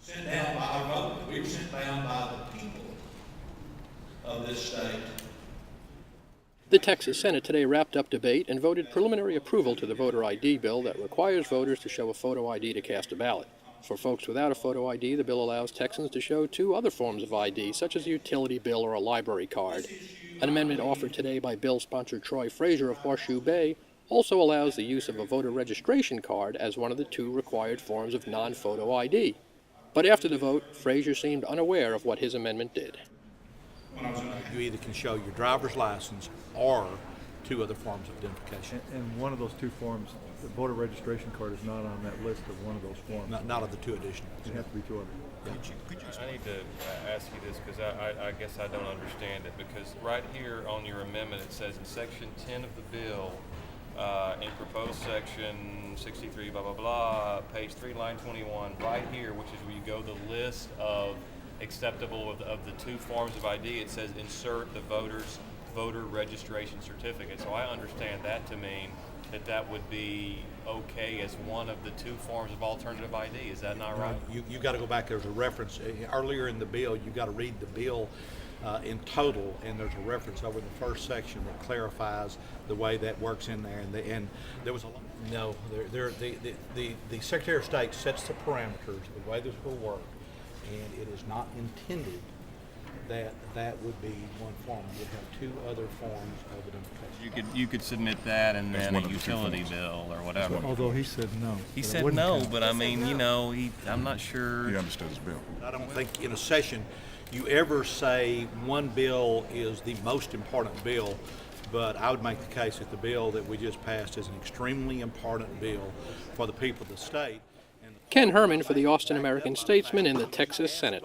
sent down by our voters. We were sent down by the people of this state. The Texas Senate today wrapped up debate and voted preliminary approval to the voter ID bill that requires voters to show a photo ID to cast a ballot. For folks without a photo ID, the bill allows Texans to show two other forms of ID, such as a utility bill or a library card. An amendment offered today by bill sponsor Troy Fraser of Horseshoe Bay also allows the use of a voter registration card as one of the two required forms of non-photo ID. But after the vote, Fraser seemed unaware of what his amendment did. You either can show your driver's license or two other forms of identification. And one of those two forms, the voter registration card, is not on that list of one of those forms. Not of the two additional. It has to be two others. I need to ask you this because I guess I don't understand it, because right here on your amendment it says in section 10 of the bill, in proposed section 63 blah blah blah, page 3 line 21, right here, which is where you go the list of acceptable of the two forms of ID, it says insert the voter registration certificate. So I understand that to mean that would be okay as one of the two forms of alternative ID. Is that not right? You got to go back. There's a reference earlier in the bill. You got to read the bill in total, and there's a reference over the first section that clarifies the way that works in there. And there was a lot. No, the Secretary of State sets the parameters, the way this will work, and it is not intended that would be one form. You'd have two other forms of identification. You could submit that and then a utility bill or whatever. Although he said no. He said no, but I mean, I'm not sure. He understood his bill. I don't think in a session you ever say one bill is the most important bill, but I would make the case that the bill that we just passed is an extremely important bill for the people of the state. Ken Herman for the Austin American Statesman in the Texas Senate.